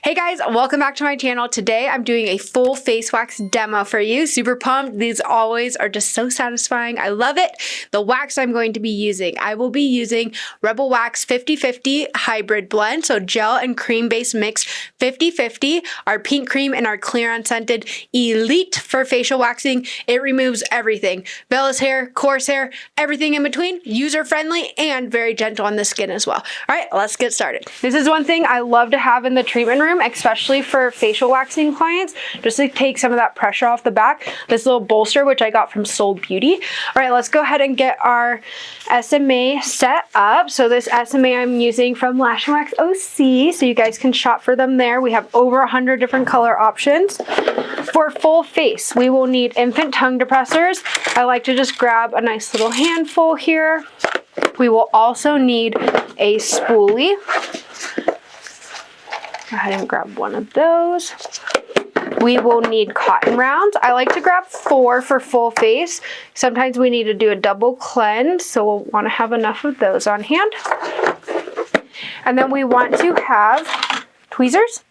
Hey guys, welcome back to my channel. Today I'm doing a full face wax demo for you. Super pumped. These always are just so satisfying. I love it. The wax I'm going to be using, I will be using Rebel Wax 50/50 hybrid blend. So gel and cream based mix 50/50. Our pink cream and our clear unscented elite for facial waxing. It removes everything. Vellus hair, coarse hair, everything in between. User friendly and very gentle on the skin as well. All right, let's get started. This is one thing I love to have in the treatment room, especially for facial waxing clients, just to take some of that pressure off the back. This little bolster, which I got from Soul Beauty. All right, let's go ahead and get our SMA set up. So this SMA I'm using from Lash and Wax OC, so you guys can shop for them there. We have over 100 different color options. For full face, we will need infant tongue depressors. I like to just grab a nice little handful here. We will also need a spoolie. Go ahead and grab one of those. We will need cotton rounds. I like to grab 4 for full face. Sometimes we need to do a double cleanse, so we'll want to have enough of those on hand. And then we want to have tweezers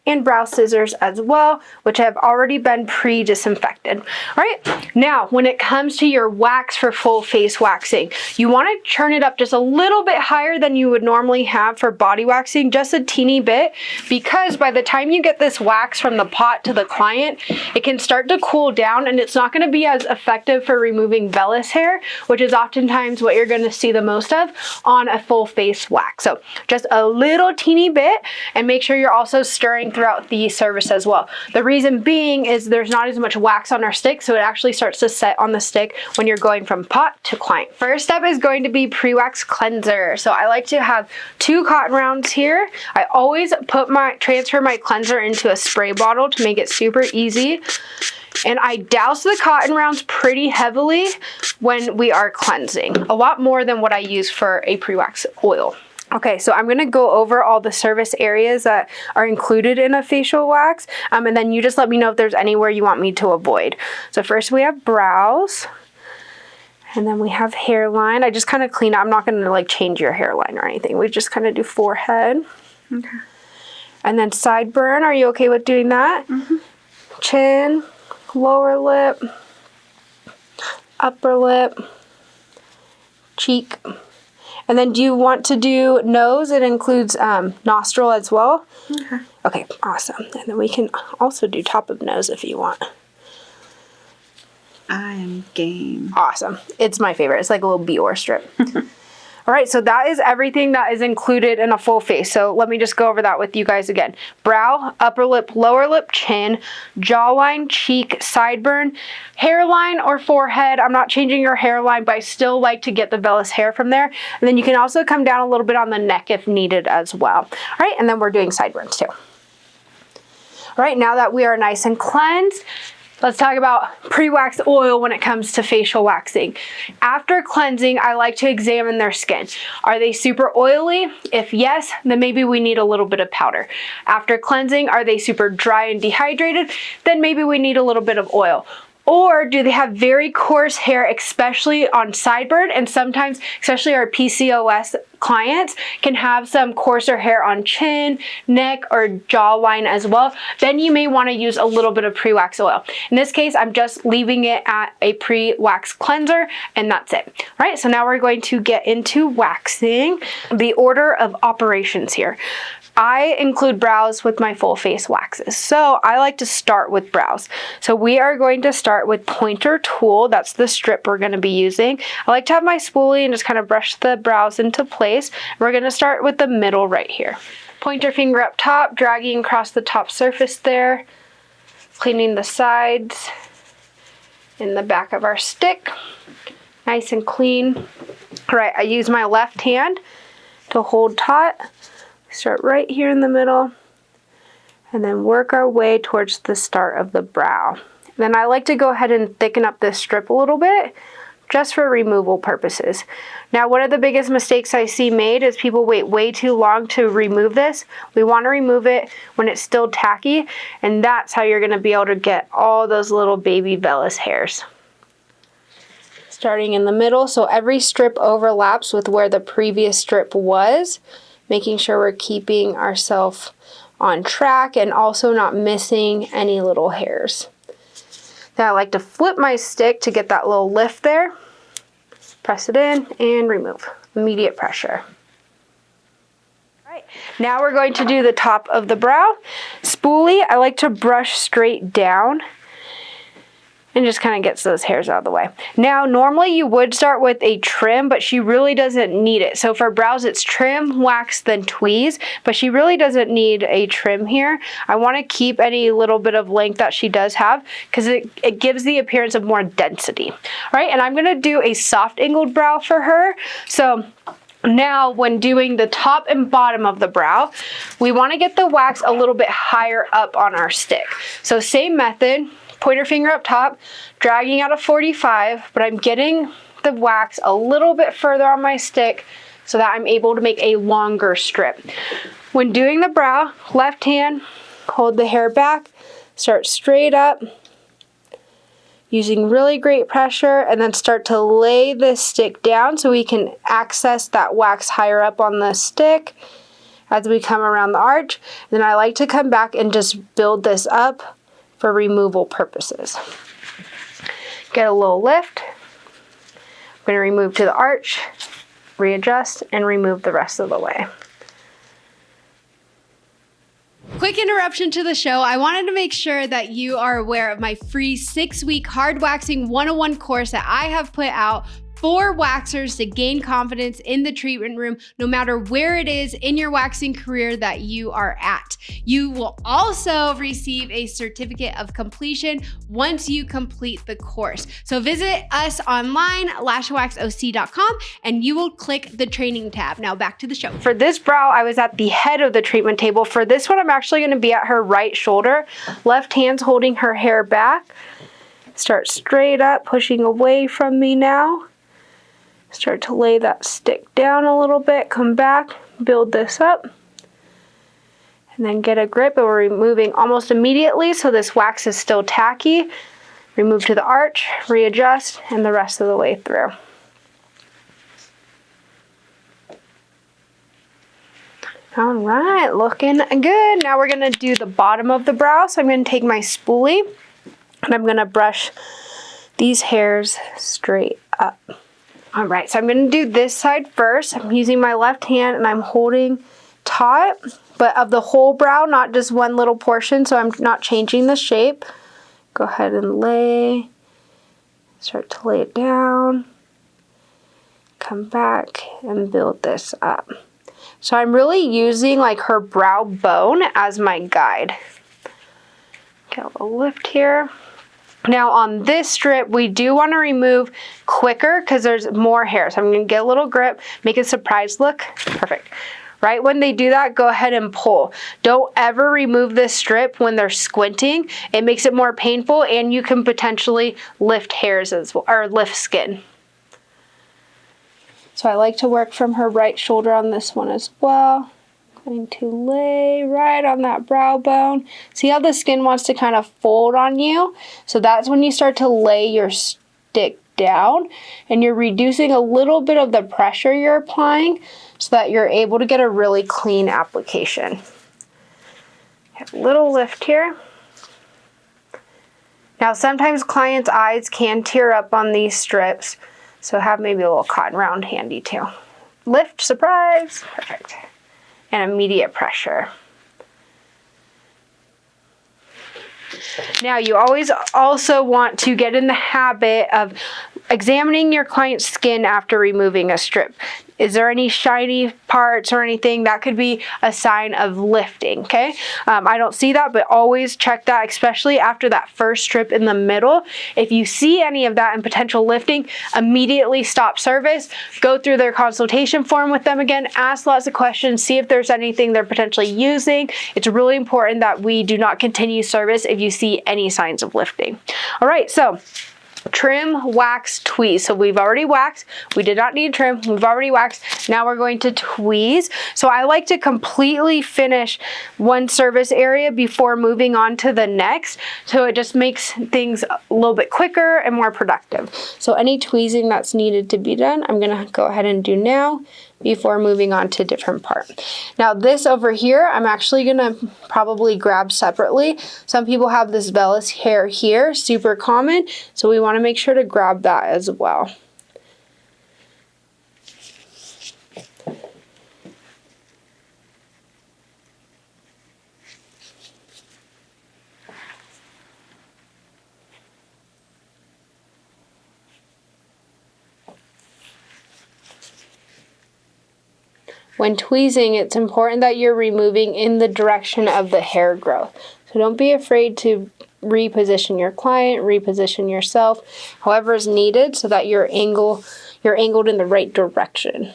and brow scissors as well, which have already been pre-disinfected. All right, now when it comes to your wax for full face waxing, you want to turn it up just a little bit higher than you would normally have for body waxing, just a teeny bit, because by the time you get this wax from the pot to the client, it can start to cool down and it's not going to be as effective for removing vellus hair, which is oftentimes what you're going to see the most of on a full face wax. So just a little teeny bit, and make sure you're also stirring throughout the service as well. The reason being is there's not as much wax on our stick, so it actually starts to set on the stick when you're going from pot to client. First step is going to be pre-wax cleanser. So I like to have 2 cotton rounds here. I always transfer my cleanser into a spray bottle to make it super easy. And I douse the cotton rounds pretty heavily when we are cleansing, a lot more than what I use for a pre-wax oil. Okay, so I'm going to go over all the service areas that are included in a facial wax, and then you just let me know if there's anywhere you want me to avoid. So first we have brows, and then we have hairline. I just kind of clean up. I'm not going to like change your hairline or anything. We just kind of do forehead. Okay. And then sideburn. Are you okay with doing that? Mm-hmm. Chin, lower lip, upper lip, cheek. And then do you want to do nose? It includes nostril as well. Okay. Okay, awesome. And then we can also do top of nose if you want. I am game. Awesome. It's my favorite. It's like a little Bior strip. All right, so that is everything that is included in a full face. So let me just go over that with you guys again. Brow, upper lip, lower lip, chin, jawline, cheek, sideburn, hairline or forehead. I'm not changing your hairline, but I still like to get the vellus hair from there. And then you can also come down a little bit on the neck if needed as well. All right, and then we're doing sideburns too. All right, now that we are nice and cleansed, let's talk about pre-wax oil when it comes to facial waxing. After cleansing, I like to examine their skin. Are they super oily? If yes, then maybe we need a little bit of powder. After cleansing, are they super dry and dehydrated? Then maybe we need a little bit of oil. Or do they have very coarse hair, especially on sideburn, and sometimes, especially our PCOS clients, can have some coarser hair on chin, neck, or jawline as well. Then you may want to use a little bit of pre-wax oil. In this case, I'm just leaving it at a pre-wax cleanser, and that's it. All right, so now we're going to get into waxing. The order of operations here. I include brows with my full face waxes. So I like to start with brows. So we are going to start with pointer tool. That's the strip we're going to be using. I like to have my spoolie and just kind of brush the brows into place. We're going to start with the middle right here. Pointer finger up top, dragging across the top surface there, cleaning the sides in the back of our stick. Nice and clean. All right, I use my left hand to hold taut. Start right here in the middle and then work our way towards the start of the brow. Then I like to go ahead and thicken up this strip a little bit just for removal purposes. Now, one of the biggest mistakes I see made is people wait way too long to remove this. We want to remove it when it's still tacky, and that's how you're going to be able to get all those little baby vellus hairs. Starting in the middle, so every strip overlaps with where the previous strip was, making sure we're keeping ourselves on track and also not missing any little hairs. Now I like to flip my stick to get that little lift there. Press it in and remove. Immediate pressure. All right, now we're going to do the top of the brow. Spoolie, I like to brush straight down and just kind of gets those hairs out of the way. Now, normally you would start with a trim, but she really doesn't need it. So for brows, it's trim, wax, then tweeze, but she really doesn't need a trim here. I want to keep any little bit of length that she does have because it gives the appearance of more density. All right, and I'm going to do a soft angled brow for her. So now, when doing the top and bottom of the brow, we want to get the wax a little bit higher up on our stick. So same method. Pointer finger up top, dragging out a 45, but I'm getting the wax a little bit further on my stick so that I'm able to make a longer strip. When doing the brow, left hand, hold the hair back, start straight up, using really great pressure, and then start to lay this stick down so we can access that wax higher up on the stick as we come around the arch. Then I like to come back and just build this up for removal purposes. Get a little lift. I'm going to remove to the arch, readjust, and remove the rest of the way. Quick interruption to the show. I wanted to make sure that you are aware of my free 6-week hard waxing 101 course that I have put out for waxers to gain confidence in the treatment room, no matter where it is in your waxing career that you are at. You will also receive a certificate of completion once you complete the course. So visit us online, lashwaxoc.com, and you will click the training tab. Now back to the show. For this brow, I was at the head of the treatment table. For this one, I'm actually going to be at her right shoulder. Left hand's holding her hair back. Start straight up, pushing away from me now. Start to lay that stick down a little bit, come back, build this up, and then get a grip. And we're removing almost immediately, so this wax is still tacky. Remove to the arch, readjust, and the rest of the way through. All right, looking good. Now we're gonna do the bottom of the brow. So I'm gonna take my spoolie and I'm gonna brush these hairs straight up. All right, so I'm going to do this side first. I'm using my left hand and I'm holding taut, but of the whole brow, not just one little portion, so I'm not changing the shape. Go ahead and lay, start to lay it down, come back and build this up. So I'm really using like her brow bone as my guide. Get a little lift here. Now on this strip, we do want to remove quicker because there's more hair. So I'm going to get a little grip, make a surprise look. Perfect. Right when they do that, go ahead and pull. Don't ever remove this strip when they're squinting. It makes it more painful and you can potentially lift hairs as well, or lift skin. So I like to work from her right shoulder on this one as well. Going to lay right on that brow bone. See how the skin wants to kind of fold on you? So that's when you start to lay your stick down and you're reducing a little bit of the pressure you're applying so that you're able to get a really clean application. Have a little lift here. Now sometimes clients' eyes can tear up on these strips, so have maybe a little cotton round handy too. Lift, surprise, perfect. And immediate pressure. Now you always also want to get in the habit of examining your client's skin after removing a strip. Is there any shiny parts or anything? That could be a sign of lifting, okay? I don't see that, but always check that, especially after that first strip in the middle. If you see any of that and potential lifting, immediately stop service, go through their consultation form with them again, ask lots of questions, see if there's anything they're potentially using. It's really important that we do not continue service if you see any signs of lifting. All right, so trim, wax, tweeze. So we've already waxed. We did not need trim. We've already waxed. Now we're going to tweeze. So I like to completely finish one service area before moving on to the next. So it just makes things a little bit quicker and more productive. So any tweezing that's needed to be done, I'm going to go ahead and do now. before moving on to a different part. Now this over here, I'm actually gonna probably grab separately. Some people have this vellus hair here, super common, so we wanna make sure to grab that as well. When tweezing, it's important that you're removing in the direction of the hair growth. So don't be afraid to reposition your client, reposition yourself, however is needed so that you're angled in the right direction.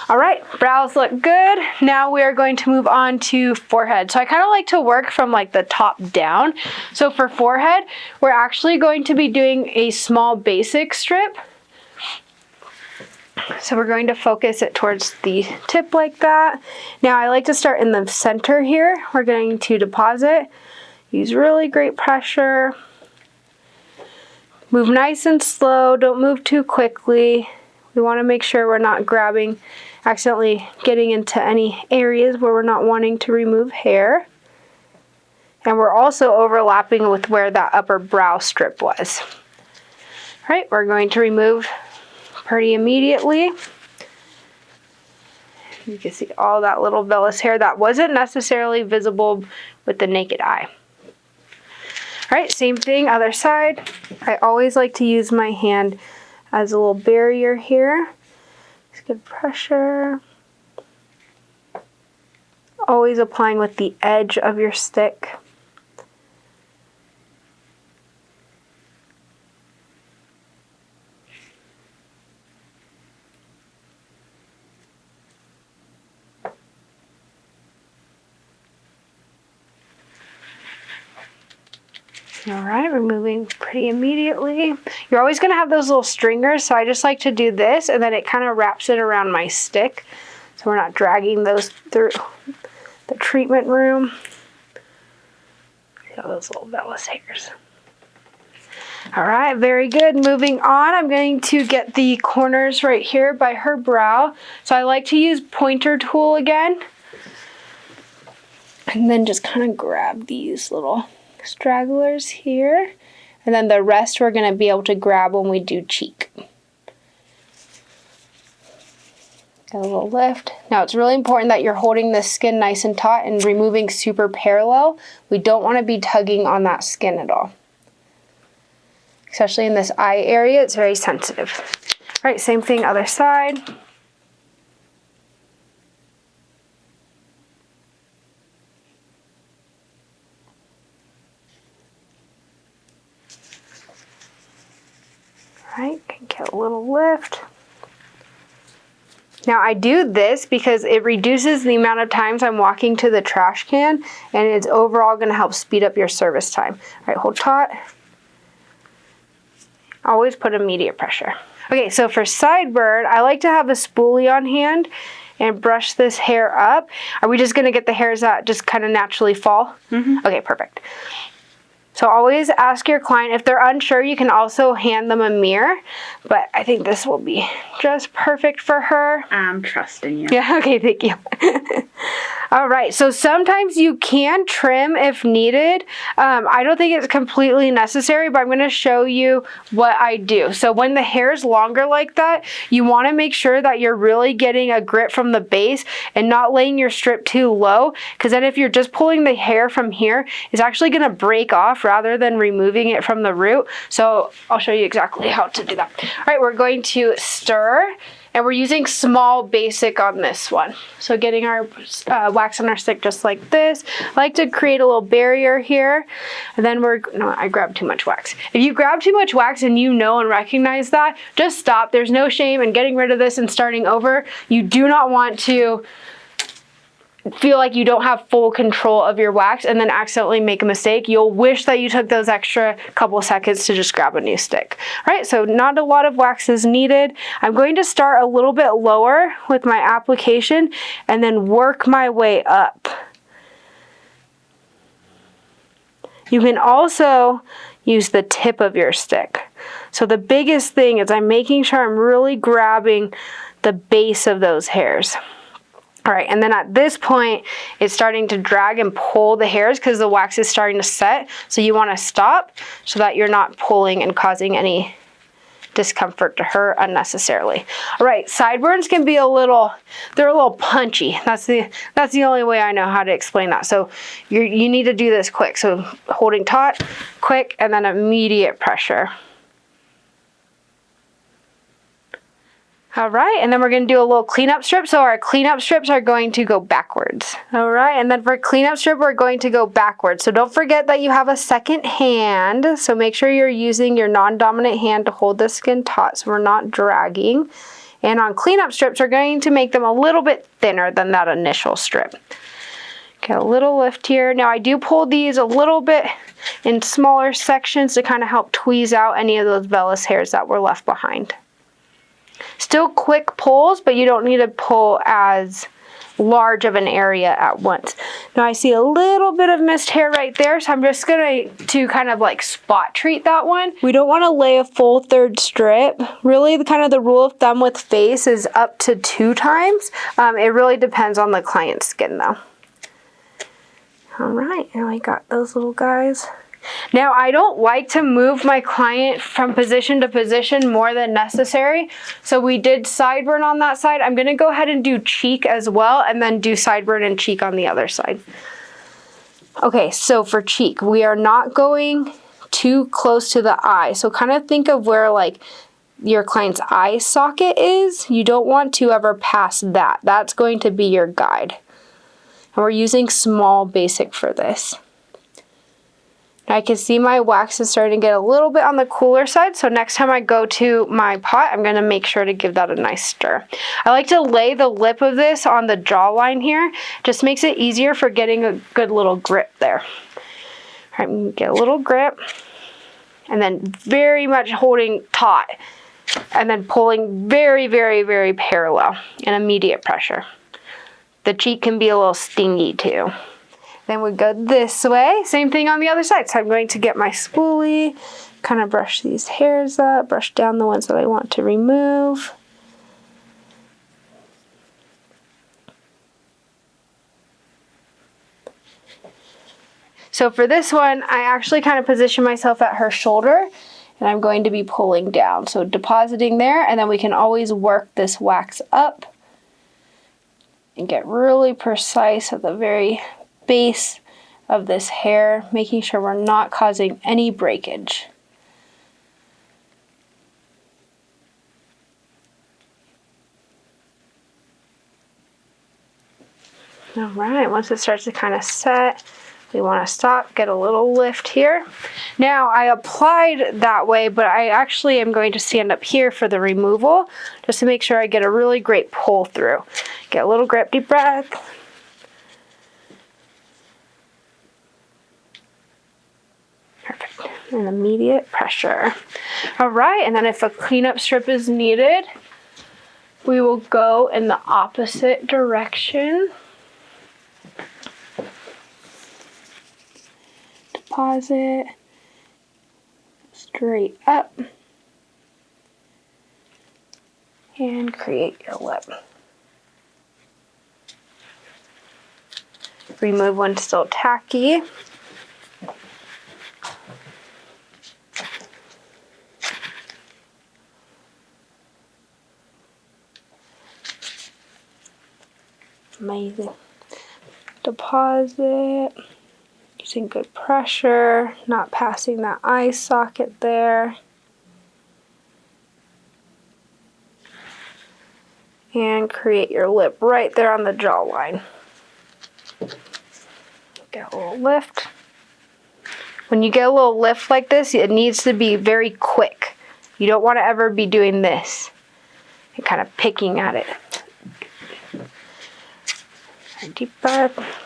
All right, brows look good. Now we are going to move on to forehead. So I kind of like to work from like the top down. So for forehead, we're actually going to be doing a small basic strip. So we're going to focus it towards the tip like that. Now I like to start in the center here. We're going to deposit, use really great pressure. Move nice and slow, don't move too quickly. We want to make sure we're not grabbing, accidentally getting into any areas where we're not wanting to remove hair. And we're also overlapping with where that upper brow strip was. All right, we're going to remove pretty immediately. You can see all that little vellus hair that wasn't necessarily visible with the naked eye. All right, same thing, other side. I always like to use my hand as a little barrier here. Just good pressure. Always applying with the edge of your stick. All right, removing pretty immediately. You're always gonna have those little stringers, so I just like to do this and then it kind of wraps it around my stick. So we're not dragging those through the treatment room. See all those little vellus hairs. All right, very good. Moving on, I'm going to get the corners right here by her brow. So I like to use pointer tool again. And then just kind of grab these little stragglers here, and then the rest we're going to be able to grab when we do cheek. Got a little lift. Now it's really important that you're holding the skin nice and taut and removing super parallel. We don't want to be tugging on that skin at all. Especially in this eye area, it's very sensitive. All right, same thing, other side. Right, can get a little lift. Now I do this because it reduces the amount of times I'm walking to the trash can, and it's overall going to help speed up your service time. All right, hold taut. Always put immediate pressure. Okay, so for sideburn, I like to have a spoolie on hand and brush this hair up. Are we just going to get the hairs that just kind of naturally fall? Mm-hmm. Okay, perfect. So always ask your client. If they're unsure, you can also hand them a mirror, but I think this will be just perfect for her. I'm trusting you. Yeah, okay, thank you. All right, so sometimes you can trim if needed. I don't think it's completely necessary, but I'm gonna show you what I do. So when the hair is longer like that, you wanna make sure that you're really getting a grip from the base and not laying your strip too low, because then if you're just pulling the hair from here, it's actually gonna break off rather than removing it from the root. So I'll show you exactly how to do that. All right, we're going to stir. And we're using small basic on this one. So getting our wax on our stick just like this. I like to create a little barrier here. And then I grabbed too much wax. If you grab too much wax and you know and recognize that, just stop. There's no shame in getting rid of this and starting over. You do not want to feel like you don't have full control of your wax and then accidentally make a mistake. You'll wish that you took those extra couple seconds to just grab a new stick. All right, so not a lot of wax is needed. I'm going to start a little bit lower with my application and then work my way up. You can also use the tip of your stick. So the biggest thing is I'm making sure I'm really grabbing the base of those hairs. All right, and then at this point, it's starting to drag and pull the hairs because the wax is starting to set. So you want to stop so that you're not pulling and causing any discomfort to her unnecessarily. All right, sideburns can be they're a little punchy. That's the only way I know how to explain that. So you need to do this quick. So holding taut, quick, and then immediate pressure. All right, and then we're going to do a little cleanup strip. So our cleanup strips are going to go backwards. All right, and then for cleanup strip, we're going to go backwards. So don't forget that you have a second hand. So make sure you're using your non-dominant hand to hold the skin taut so we're not dragging. And on cleanup strips, we're going to make them a little bit thinner than that initial strip. Get a little lift here. Now I do pull these a little bit in smaller sections to kind of help tweeze out any of those vellus hairs that were left behind. Still quick pulls, but you don't need to pull as large of an area at once. Now I see a little bit of missed hair right there, so I'm just going to kind of like spot treat that one. We don't want to lay a full third strip. Really, the rule of thumb with face is up to 2 times. It really depends on the client's skin though. All right, and I got those little guys. Now, I don't like to move my client from position to position more than necessary. So we did sideburn on that side. I'm going to go ahead and do cheek as well, and then do sideburn and cheek on the other side. Okay, so for cheek, we are not going too close to the eye. So kind of think of where like your client's eye socket is. You don't want to ever pass that. That's going to be your guide. And we're using small basic for this. I can see my wax is starting to get a little bit on the cooler side, so next time I go to my pot, I'm going to make sure to give that a nice stir. I like to lay the lip of this on the jawline here. Just makes it easier for getting a good little grip there. All right, I'm going to get a little grip, and then very much holding taut, and then pulling very, very, very parallel and immediate pressure. The cheek can be a little stingy too. Then we go this way, same thing on the other side. So I'm going to get my spoolie, kind of brush these hairs up, brush down the ones that I want to remove. So for this one, I actually kind of position myself at her shoulder, and I'm going to be pulling down. So depositing there, and then we can always work this wax up and get really precise at the very base of this hair, making sure we're not causing any breakage. All right, once it starts to kind of set, we want to stop, get a little lift here. Now I applied that way, but I actually am going to stand up here for the removal just to make sure I get a really great pull through. Get a little grip, deep breath. Perfect. And immediate pressure. All right, and then if a cleanup strip is needed, we will go in the opposite direction. Deposit. Straight up. And create your lip. Remove one still tacky. Amazing. Deposit. Using good pressure, not passing that eye socket there. And create your lip right there on the jawline. Get a little lift. When you get a little lift like this, it needs to be very quick. You don't want to ever be doing this and kind of picking at it. Deep breath.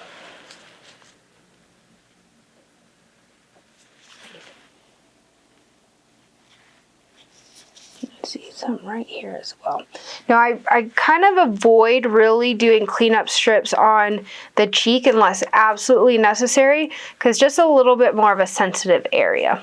See some right here as well. Now I kind of avoid really doing cleanup strips on the cheek unless absolutely necessary, because just a little bit more of a sensitive area.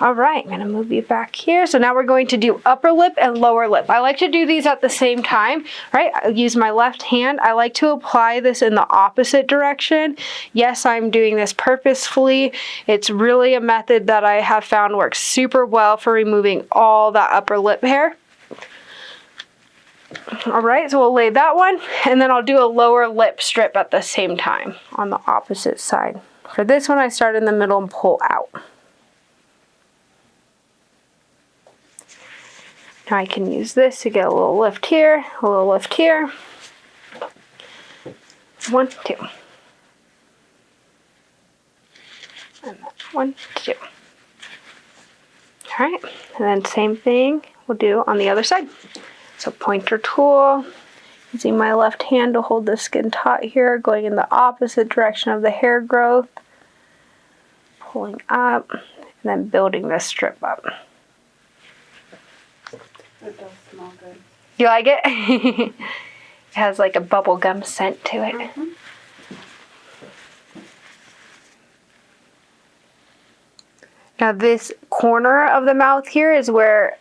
All right, I'm gonna move you back here. So now we're going to do upper lip and lower lip. I like to do these at the same time, right? I use my left hand. I like to apply this in the opposite direction. Yes, I'm doing this purposefully. It's really a method that I have found works super well for removing all that upper lip hair. All right, so we'll lay that one, and then I'll do a lower lip strip at the same time on the opposite side. For this one, I start in the middle and pull out. Now I can use this to get a little lift here, a little lift here. 1, 2. And then 1, 2. All right, and then same thing we'll do on the other side. So pointer tool, using my left hand to hold the skin taut here, going in the opposite direction of the hair growth, pulling up, and then building this strip up. It does smell good. You like it? It has like a bubble gum scent to it. Mm-hmm. Now this corner of the mouth here is where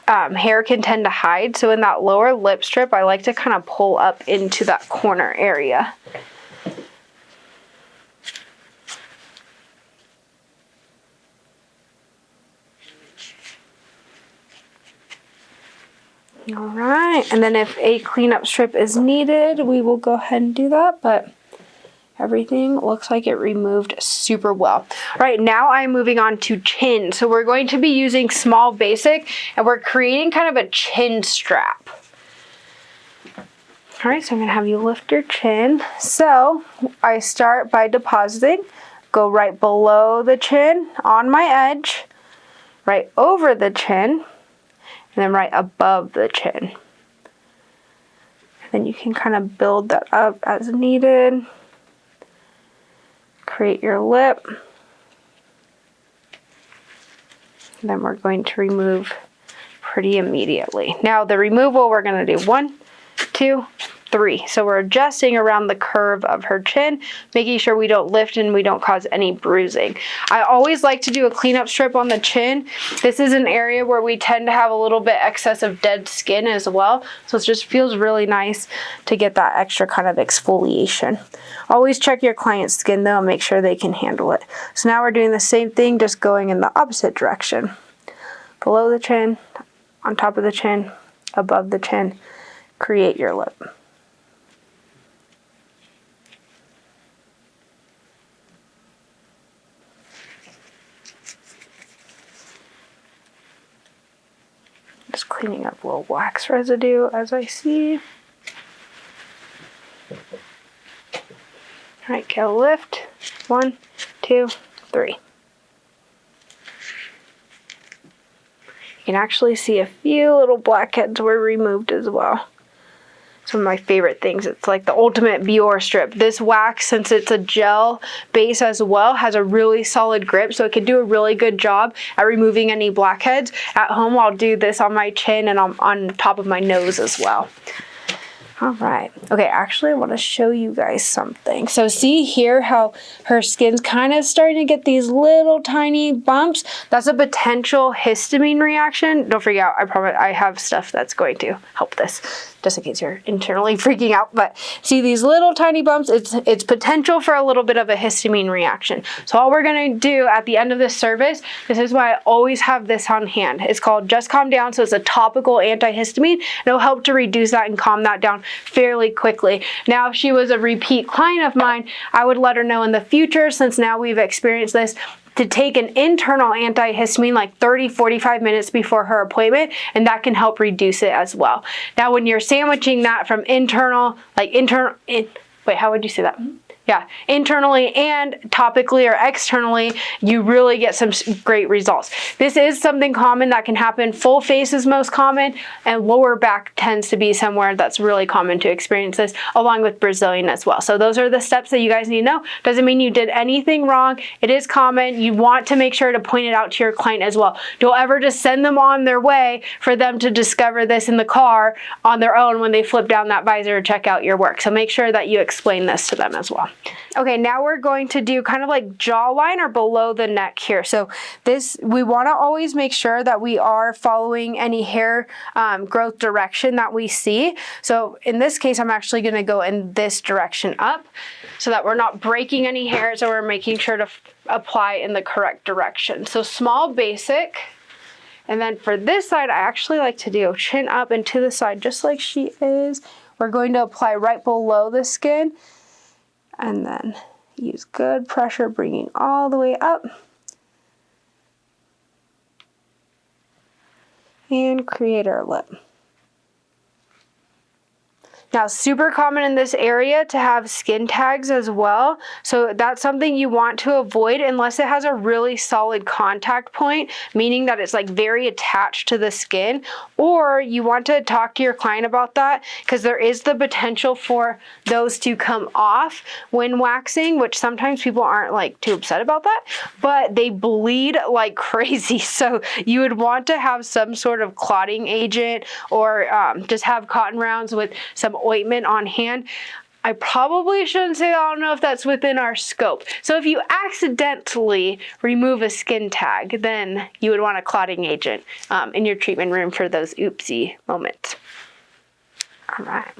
hair can tend to hide. So in that lower lip strip, I like to kind of pull up into that corner area. All right, and then if a cleanup strip is needed, we will go ahead and do that, but everything looks like it removed super well. All right, now I'm moving on to chin. So we're going to be using small basic, and we're creating kind of a chin strap. All right, so I'm gonna have you lift your chin. So I start by depositing, go right below the chin, on my edge, right over the chin, and then right above the chin. And then you can kind of build that up as needed. Create your lip. And then we're going to remove pretty immediately. Now the removal, we're going to do 1, 2, 3. So we're adjusting around the curve of her chin, making sure we don't lift and we don't cause any bruising. I always like to do a cleanup strip on the chin. This is an area where we tend to have a little bit excess of dead skin as well. So it just feels really nice to get that extra kind of exfoliation. Always check your client's skin though and make sure they can handle it. So now we're doing the same thing, just going in the opposite direction. Below the chin, on top of the chin, above the chin, create your lip. Just cleaning up a little wax residue as I see. All right, get a lift. 1, 2, 3. You can actually see a few little blackheads were removed as well. Some of my favorite things. It's like the ultimate Biore strip. This wax, since it's a gel base as well, has a really solid grip, so it can do a really good job at removing any blackheads. At home, I'll do this on my chin and on top of my nose as well. All right. Okay, actually, I want to show you guys something. So see here how her skin's kind of starting to get these little tiny bumps? That's a potential histamine reaction. Don't freak out. I promise I have stuff that's going to help this, just in case you're internally freaking out. But see these little tiny bumps? It's potential for a little bit of a histamine reaction. So all we're going to do at the end of this service, this is why I always have this on hand. It's called Just Calm Down. So it's a topical antihistamine. And it'll help to reduce that and calm that down fairly quickly. Now, if she was a repeat client of mine, I would let her know in the future, since now we've experienced this, to take an internal antihistamine like 30-45 minutes before her appointment, and that can help reduce it as well. Now, when you're sandwiching that from internal, wait, how would you say that? Yeah, internally and topically or externally, you really get some great results. This is something common that can happen. Full face is most common, and lower back tends to be somewhere that's really common to experience this, along with Brazilian as well. So those are the steps that you guys need to know. Doesn't mean you did anything wrong. It is common. You want to make sure to point it out to your client as well. Don't ever just send them on their way for them to discover this in the car on their own when they flip down that visor or check out your work. So make sure that you explain this to them as well. Okay, now we're going to do kind of like jawline or below the neck here. So this, we want to always make sure that we are following any hair growth direction that we see. So in this case, I'm actually going to go in this direction up so that we're not breaking any hairs, or we're making sure to apply in the correct direction. So small basic. And then for this side, I actually like to do chin up and to the side, just like she is. We're going to apply right below the skin. And then use good pressure, bringing all the way up. And create our lip. Now, super common in this area to have skin tags as well. So that's something you want to avoid unless it has a really solid contact point, meaning that it's like very attached to the skin, or you want to talk to your client about that, because there is the potential for those to come off when waxing, which sometimes people aren't like too upset about that, but they bleed like crazy. So you would want to have some sort of clotting agent, or just have cotton rounds with some ointment on hand. I probably shouldn't say that. I don't know if that's within our scope. So if you accidentally remove a skin tag, then you would want a clotting agent in your treatment room for those oopsie moments. All right.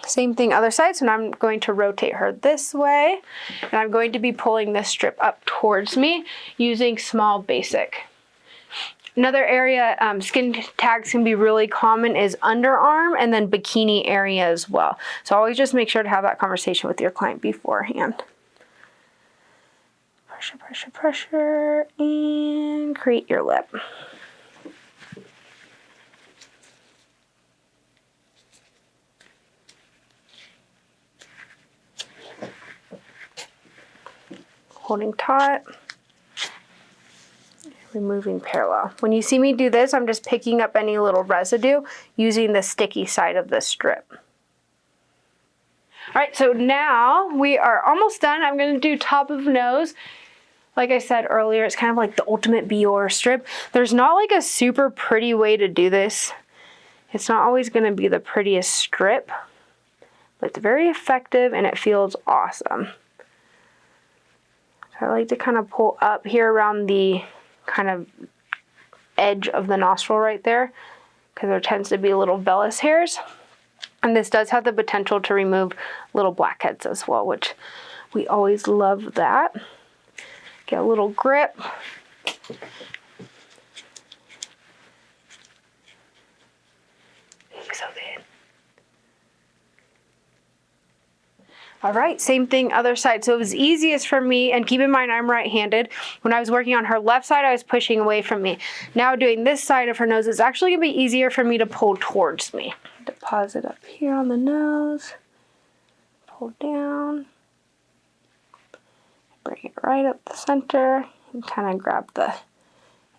Same thing other side. So now I'm going to rotate her this way, and I'm going to be pulling this strip up towards me using small basic. Another area skin tags can be really common is underarm and then bikini area as well. So always just make sure to have that conversation with your client beforehand. Pressure, pressure, pressure, and create your lip. Holding taut. Removing parallel. When you see me do this, I'm just picking up any little residue using the sticky side of the strip. All right, so now we are almost done. I'm going to do top of nose. Like I said earlier, it's kind of like the ultimate Bior strip. There's not like a super pretty way to do this. It's not always going to be the prettiest strip, but it's very effective and it feels awesome. So I like to kind of pull up here around the kind of edge of the nostril right there, because there tends to be little vellus hairs, and this does have the potential to remove little blackheads as well, which we always love that. Get a little grip. So good. All right, same thing, other side. So it was easiest for me, and keep in mind I'm right-handed. When I was working on her left side, I was pushing away from me. Now doing this side of her nose, it's actually gonna be easier for me to pull towards me. Deposit up here on the nose, pull down, bring it right up the center, and kind of grab the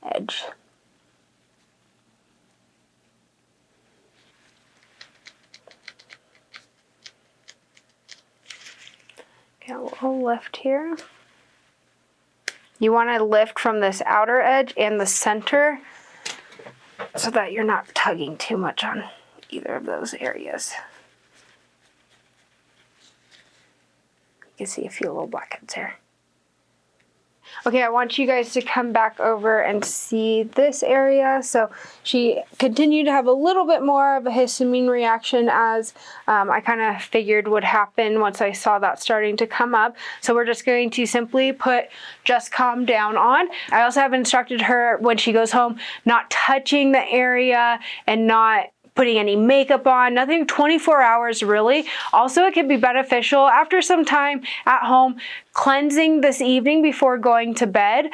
edge. Get a little lift here. You want to lift from this outer edge and the center so that you're not tugging too much on either of those areas. You can see a few little blackheads here. Okay, I want you guys to come back over and see this area. So she continued to have a little bit more of a histamine reaction, as I kind of figured would happen once I saw that starting to come up. So we're just going to simply put Just Calm Down on. I also have instructed her when she goes home, not touching the area and not putting any makeup on, nothing 24 hours really. Also, it can be beneficial after some time at home cleansing this evening before going to bed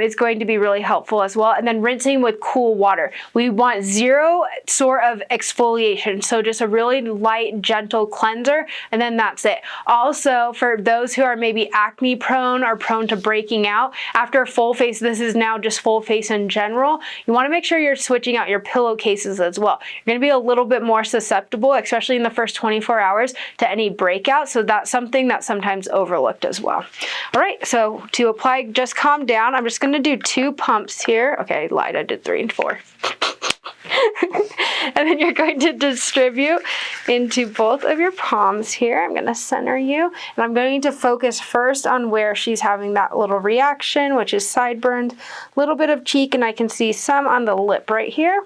is going to be really helpful as well. And then rinsing with cool water. We want zero sort of exfoliation. So just a really light, gentle cleanser, and then that's it. Also, for those who are maybe acne prone or prone to breaking out, after a full face, this is now just full face in general, you want to make sure you're switching out your pillowcases as well. You're going to be a little bit more susceptible, especially in the first 24 hours, to any breakout. So that's something that's sometimes overlooked as well. All right, so to apply Just Calm Down, I'm just going to do 2 pumps here. Okay, I lied, I did 3 and 4. And then you're going to distribute into both of your palms here. I'm going to center you, and I'm going to focus first on where she's having that little reaction, which is sideburns, a little bit of cheek, and I can see some on the lip right here.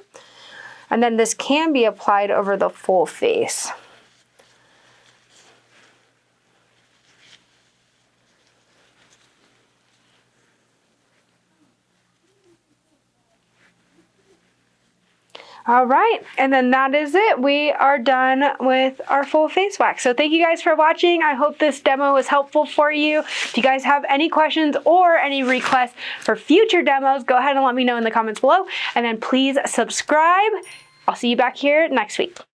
And then this can be applied over the full face. All right, and then that is it. We are done with our full face wax. So thank you guys for watching. I hope this demo was helpful for you. If you guys have any questions or any requests for future demos, go ahead and let me know in the comments below. And then please subscribe. I'll see you back here next week.